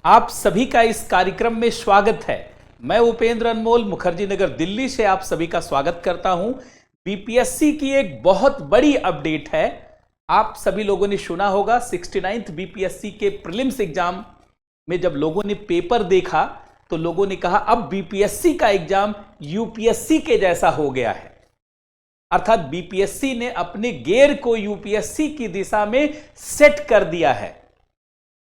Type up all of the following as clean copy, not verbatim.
आप सभी का इस कार्यक्रम में स्वागत है। मैं उपेंद्र अनमोल मुखर्जी नगर दिल्ली से आप सभी का स्वागत करता हूं। बीपीएससी की एक बहुत बड़ी अपडेट है। आप सभी लोगों ने सुना होगा 69th बीपीएससी के प्रीलिम्स एग्जाम में जब लोगों ने पेपर देखा तो लोगों ने कहा अब बीपीएससी का एग्जाम यूपीएससी के जैसा हो गया है। अर्थात बीपीएससी ने अपने गियर को यूपीएससी की दिशा में सेट कर दिया है।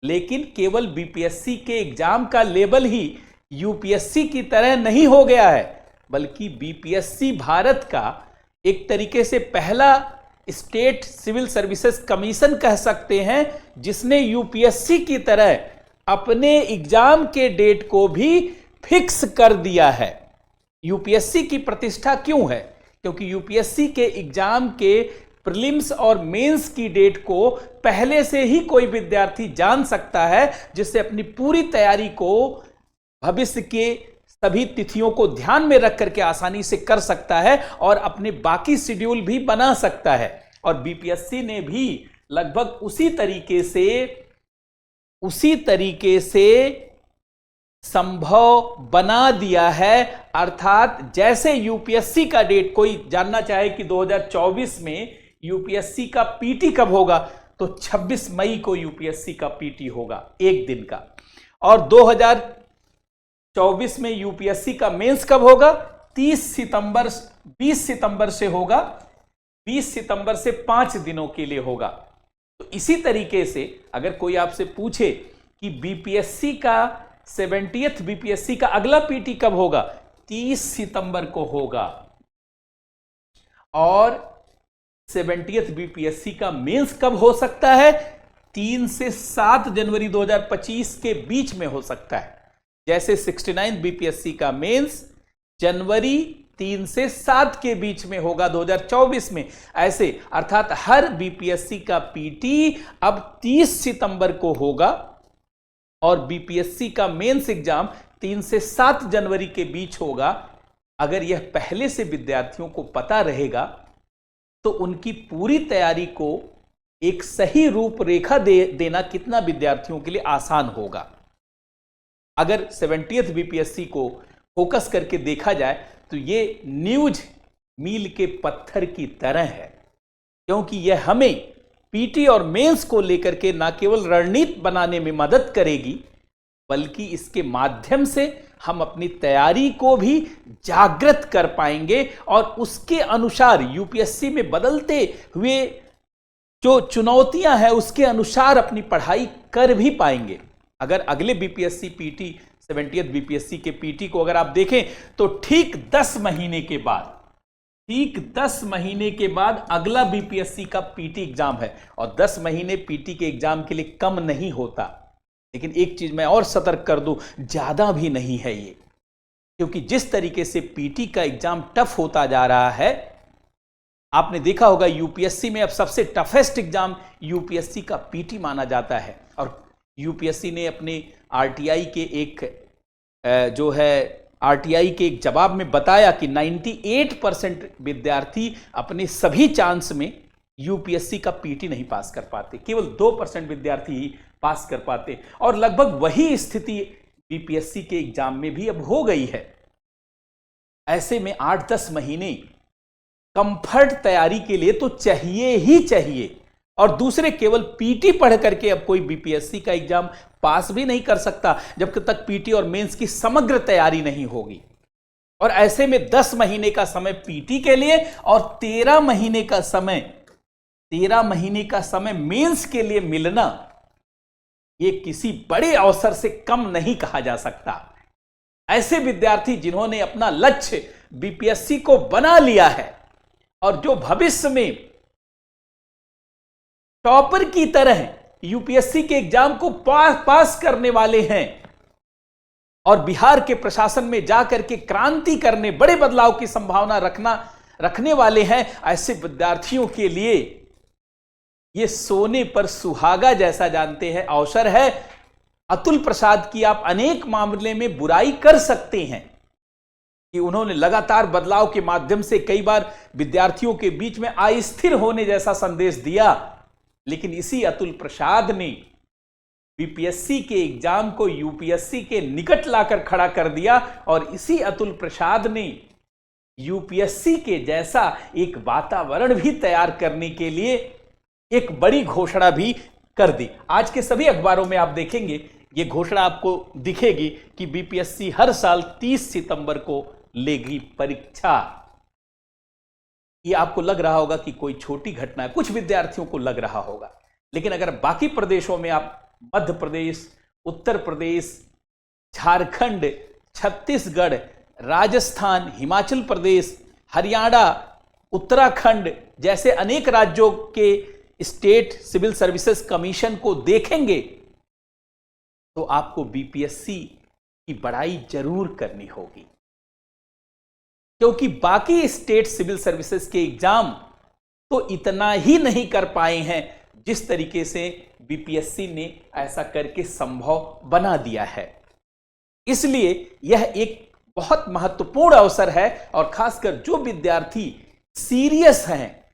लेकिन केवल बीपीएससी के एग्जाम का लेवल ही यूपीएससी की तरह नहीं हो गया है, बल्कि बीपीएससी भारत का एक तरीके से पहला स्टेट सिविल सर्विसेज कमीशन कह सकते हैं, जिसने यूपीएससी की तरह अपने एग्जाम के डेट को भी फिक्स कर दिया है। यूपीएससी की प्रतिष्ठा क्यों है? क्योंकि यूपीएससी के एग्जाम के प्रीलिम्स और मेंस की डेट को पहले से ही कोई विद्यार्थी जान सकता है, जिससे अपनी पूरी तैयारी को भविष्य के सभी तिथियों को ध्यान में रख करके आसानी से कर सकता है और अपने बाकी शेड्यूल भी बना सकता है। और बीपीएससी ने भी लगभग उसी तरीके से संभव बना दिया है। अर्थात जैसे यूपीएससी का डेट कोई जानना चाहे कि 2024 में यूपीएससी का पीटी कब होगा, तो 26 मई को यूपीएससी का पीटी होगा, एक दिन का। और 2024 में यूपीएससी का मेंस कब होगा? 20 सितंबर से होगा। 20 सितंबर से 5 दिनों के लिए होगा। तो इसी तरीके से अगर कोई आपसे पूछे कि बीपीएससी का 70th बीपीएससी का अगला पीटी कब होगा, 30 सितंबर को होगा। और 70th बीपीएससी का मेंस कब हो सकता है? 3 से 7 जनवरी 2025 के बीच में हो सकता है। जैसे 69 बीपीएससी का मेंस जनवरी 3 से 7 के बीच में होगा 2024 में, ऐसे अर्थात हर बीपीएससी का पीटी अब 30 सितंबर को होगा और बीपीएससी का मेंस एग्जाम 3 से 7 जनवरी के बीच होगा। अगर यह पहले से विद्यार्थियों को पता रहेगा तो उनकी पूरी तैयारी को एक सही रूपरेखा देना कितना विद्यार्थियों के लिए आसान होगा। अगर 70th बीपीएससी को फोकस करके देखा जाए तो ये न्यूज मील के पत्थर की तरह है, क्योंकि यह हमें पीटी और मेंस को लेकर के न केवल रणनीति बनाने में मदद करेगी, बल्कि इसके माध्यम से हम अपनी तैयारी को भी जागृत कर पाएंगे और उसके अनुसार यूपीएससी में बदलते हुए जो चुनौतियां हैं उसके अनुसार अपनी पढ़ाई कर भी पाएंगे। अगर अगले बीपीएससी पीटी 70th बीपीएससी के पीटी को अगर आप देखें तो ठीक 10 महीने के बाद अगला बीपीएससी का पीटी एग्जाम है। और 10 महीने पीटी के एग्जाम के लिए कम नहीं होता। लेकिन एक चीज मैं और सतर्क कर दूं, ज्यादा भी नहीं है ये, क्योंकि जिस तरीके से पीटी का एग्जाम टफ होता जा रहा है, आपने देखा होगा यूपीएससी में अब सबसे टफेस्ट एग्जाम यूपीएससी का पीटी माना जाता है। और यूपीएससी ने अपने आरटीआई के एक जवाब में बताया कि 98% विद्यार्थी अपने सभी चांस में यूपीएससी का पीटी नहीं पास कर पाते, केवल 2% विद्यार्थी ही पास कर पाते। और लगभग वही स्थिति बीपीएससी के एग्जाम में भी अब हो गई है। ऐसे में 8-10 महीने कंफर्ट तैयारी के लिए तो चाहिए ही चाहिए। और दूसरे केवल पीटी पढ़ करके अब कोई बीपीएससी का एग्जाम पास भी नहीं कर सकता जब तक पीटी और मेंस की समग्र तैयारी नहीं होगी। और ऐसे में 10 महीने का समय पीटी के लिए और 13 महीने का समय मेंस के लिए मिलना, यह किसी बड़े अवसर से कम नहीं कहा जा सकता। ऐसे विद्यार्थी जिन्होंने अपना लक्ष्य बीपीएससी को बना लिया है और जो भविष्य में टॉपर की तरह यूपीएससी के एग्जाम को पास करने वाले हैं और बिहार के प्रशासन में जाकर के क्रांति करने, बड़े बदलाव की संभावना रखने वाले हैं, ऐसे विद्यार्थियों के लिए यह सोने पर सुहागा जैसा जानते हैं अवसर है। अतुल प्रसाद की आप अनेक मामले में बुराई कर सकते हैं कि उन्होंने लगातार बदलाव के माध्यम से कई बार विद्यार्थियों के बीच में अस्थिर होने जैसा संदेश दिया, लेकिन इसी अतुल प्रसाद ने बीपीएससी के एग्जाम को यूपीएससी के निकट लाकर खड़ा कर दिया और इसी अतुल प्रसाद ने यूपीएससी के जैसा एक वातावरण भी तैयार करने के लिए एक बड़ी घोषणा भी कर दी। आज के सभी अखबारों में आप देखेंगे ये घोषणा आपको दिखेगी कि बीपीएससी हर साल 30 सितंबर को लेगी परीक्षा। ये आपको लग रहा होगा कि कोई छोटी घटना है, कुछ विद्यार्थियों को लग रहा होगा, लेकिन अगर बाकी प्रदेशों में आप मध्य प्रदेश, उत्तर प्रदेश, झारखंड, छत्तीसगढ़, राजस्थान, हिमाचल प्रदेश, हरियाणा, उत्तराखंड जैसे अनेक राज्यों के स्टेट सिविल सर्विसेज कमीशन को देखेंगे तो आपको बीपीएससी की बड़ाई जरूर करनी होगी, क्योंकि बाकी स्टेट सिविल सर्विसेज के एग्जाम तो इतना ही नहीं कर पाए हैं जिस तरीके से बीपीएससी ने ऐसा करके संभव बना दिया है। इसलिए यह एक बहुत महत्वपूर्ण अवसर है और खासकर जो विद्यार्थी सीरियस हैं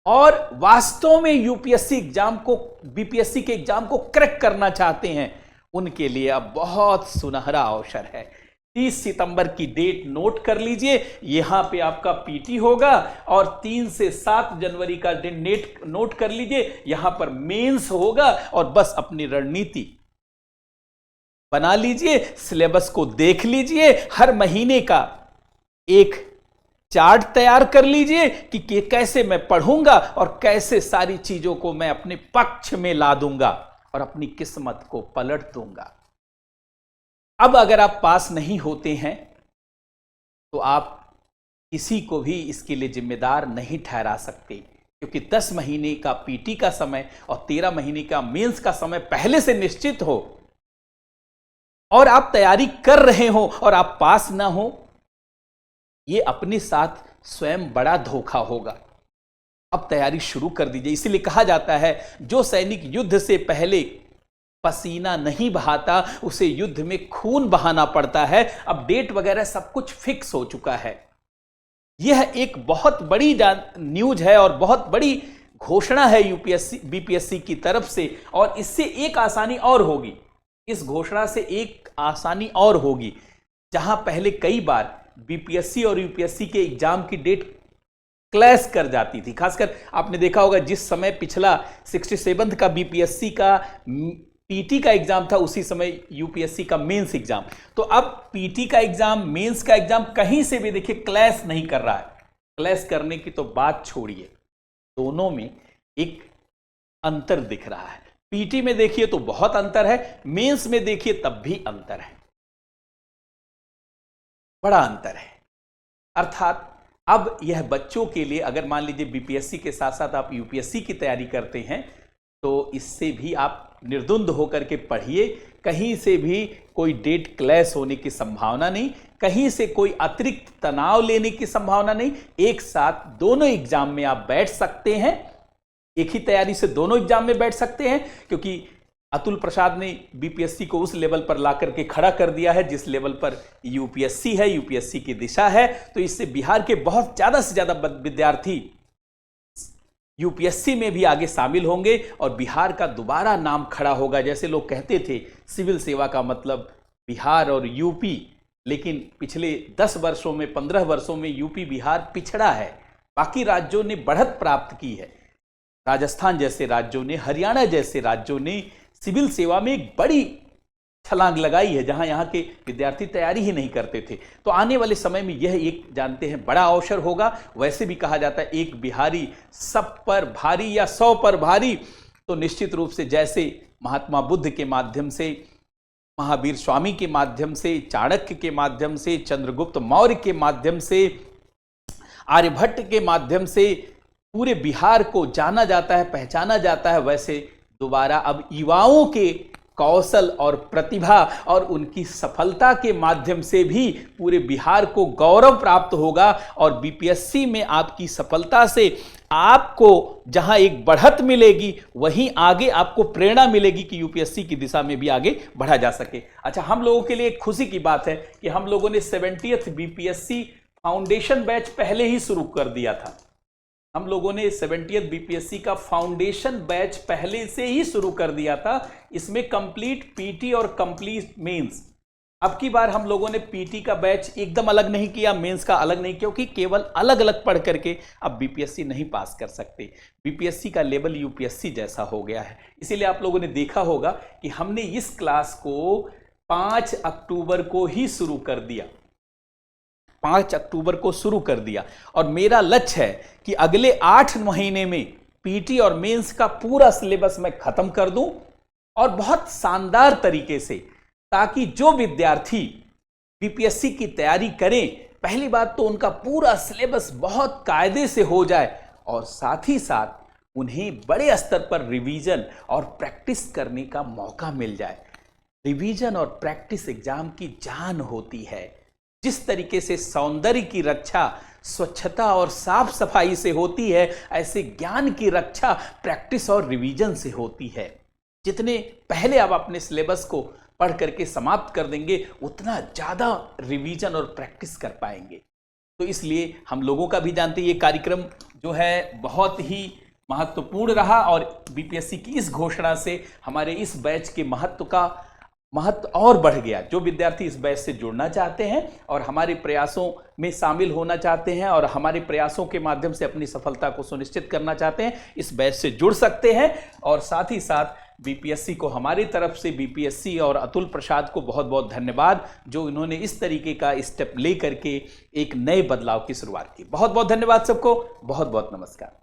और वास्तव में यूपीएससी एग्जाम को, बीपीएससी के एग्जाम को क्रैक करना चाहते हैं, उनके लिए अब बहुत सुनहरा अवसर है। 30 सितंबर की डेट नोट कर लीजिए, यहां पे आपका पीटी होगा और 3 से 7 जनवरी का डेट नोट कर लीजिए, यहां पर मेंस होगा और बस अपनी रणनीति बना लीजिए, सिलेबस को देख लीजिए, हर महीने का एक चार्ट तैयार कर लीजिए कि कैसे मैं पढ़ूंगा और कैसे सारी चीजों को मैं अपने पक्ष में ला दूंगा और अपनी किस्मत को पलट दूंगा। अब अगर आप पास नहीं होते हैं तो आप किसी को भी इसके लिए जिम्मेदार नहीं ठहरा सकते, क्योंकि 10 महीने का पीटी का समय और 13 महीने का मेंस का समय पहले से निश्चित हो और आप तैयारी कर रहे हो और आप पास ना हो, ये अपने साथ स्वयं बड़ा धोखा होगा। अब तैयारी शुरू कर दीजिए। इसीलिए कहा जाता है जो सैनिक युद्ध से पहले पसीना नहीं बहाता उसे युद्ध में खून बहाना पड़ता है। अब डेट वगैरह सब कुछ फिक्स हो चुका है। यह एक बहुत बड़ी न्यूज है और बहुत बड़ी घोषणा है यूपीएससी बीपीएससी की तरफ से, और इससे एक आसानी और होगी, इस घोषणा से एक आसानी और होगी। जहां पहले कई बार बीपीएससी और यूपीएससी के एग्जाम की डेट क्लैश कर जाती थी, खासकर आपने देखा होगा जिस समय पिछला 67 का बीपीएससी का पीटी का एग्जाम था उसी समय यूपीएससी का मेंस एग्जाम, तो अब पीटी का एग्जाम, मेंस का एग्जाम कहीं से भी देखिए क्लैश नहीं कर रहा है। क्लैश करने की तो बात छोड़िए, दोनों में एक अंतर दिख रहा है। पीटी में देखिए तो बहुत अंतर है, मेंस में देखिए तब भी अंतर है, बड़ा अंतर है। अर्थात अब यह बच्चों के लिए, अगर मान लीजिए बीपीएससी के साथ साथ आप यूपीएससी की तैयारी करते हैं तो इससे भी आप निर्द्वंद होकर के पढ़िए। कहीं से भी कोई डेट क्लैश होने की संभावना नहीं, कहीं से कोई अतिरिक्त तनाव लेने की संभावना नहीं। एक साथ दोनों एग्जाम में आप बैठ सकते हैं, एक ही तैयारी से दोनों एग्जाम में बैठ सकते हैं, क्योंकि अतुल प्रसाद ने बीपीएससी को उस लेवल पर ला करके खड़ा कर दिया है जिस लेवल पर यूपीएससी है, यूपीएससी की दिशा है। तो इससे बिहार के बहुत ज्यादा से ज्यादा विद्यार्थी यूपीएससी में भी आगे शामिल होंगे और बिहार का दोबारा नाम खड़ा होगा। जैसे लोग कहते थे सिविल सेवा का मतलब बिहार और यूपी, लेकिन पिछले 10 वर्षों में, 15 वर्षों में यूपी बिहार पिछड़ा है, बाकी राज्यों ने बढ़त प्राप्त की है। राजस्थान जैसे राज्यों ने, हरियाणा जैसे राज्यों ने सिविल सेवा में एक बड़ी छलांग लगाई है, जहां यहां के विद्यार्थी तैयारी ही नहीं करते थे। तो आने वाले समय में यह एक जानते हैं बड़ा अवसर होगा। वैसे भी कहा जाता है एक बिहारी सब पर भारी या 100 पर भारी, तो निश्चित रूप से जैसे महात्मा बुद्ध के माध्यम से, महावीर स्वामी के माध्यम से, चाणक्य के माध्यम से, चंद्रगुप्त मौर्य के माध्यम से, आर्यभट्ट के माध्यम से पूरे बिहार को जाना जाता है, पहचाना जाता है, वैसे दोबारा अब युवाओं के कौशल और प्रतिभा और उनकी सफलता के माध्यम से भी पूरे बिहार को गौरव प्राप्त होगा। और बीपीएससी में आपकी सफलता से आपको जहां एक बढ़त मिलेगी, वहीं आगे आपको प्रेरणा मिलेगी कि यूपीएससी की दिशा में भी आगे बढ़ा जा सके। अच्छा, हम लोगों के लिए एक खुशी की बात है कि हम लोगों ने 70th बीपीएससी फाउंडेशन बैच पहले ही शुरू कर दिया था। हम लोगों ने 70th बीपीएससी का फाउंडेशन बैच पहले से ही शुरू कर दिया था। इसमें कंप्लीट पीटी और कंप्लीट मेंस। अब की बार हम लोगों ने पीटी का बैच एकदम अलग नहीं किया, मेंस का अलग नहीं, क्योंकि केवल अलग अलग पढ़ करके अब बीपीएससी नहीं पास कर सकते। बीपीएससी का लेवल यूपीएससी जैसा हो गया है। इसीलिए आप लोगों ने देखा होगा कि हमने इस क्लास को 5 अक्टूबर को ही शुरू कर दिया। 5 अक्टूबर को शुरू कर दिया और मेरा लक्ष्य है कि अगले 8 महीने में पीटी और मेंस का पूरा सिलेबस मैं खत्म कर दूं और बहुत शानदार तरीके से, ताकि जो विद्यार्थी बीपीएससी की तैयारी करें, पहली बात तो उनका पूरा सिलेबस बहुत कायदे से हो जाए और साथ ही साथ उन्हें बड़े स्तर पर रिवीजन और प्रैक्टिस करने का मौका मिल जाए। रिवीजन और प्रैक्टिस एग्जाम की जान होती है। जिस तरीके से सौंदर्य की रक्षा स्वच्छता और साफ सफाई से होती है, ऐसे ज्ञान की रक्षा प्रैक्टिस और रिवीजन से होती है। जितने पहले आप अपने सिलेबस को पढ़ करके समाप्त कर देंगे, उतना ज़्यादा रिवीजन और प्रैक्टिस कर पाएंगे। तो इसलिए हम लोगों का भी जानते हैं ये कार्यक्रम जो है बहुत ही महत्वपूर्ण रहा और बीपीएससी की इस घोषणा से हमारे इस बैच के महत्व और बढ़ गया। जो विद्यार्थी इस बैच से जुड़ना चाहते हैं और हमारे प्रयासों में शामिल होना चाहते हैं और हमारे प्रयासों के माध्यम से अपनी सफलता को सुनिश्चित करना चाहते हैं, इस बैच से जुड़ सकते हैं। और साथ ही साथ बीपीएससी को हमारी तरफ से, बीपीएससी और अतुल प्रसाद को बहुत बहुत धन्यवाद, जो इन्होंने इस तरीके का स्टेप ले करके एक नए बदलाव की शुरुआत की। बहुत बहुत धन्यवाद सबको, बहुत बहुत नमस्कार।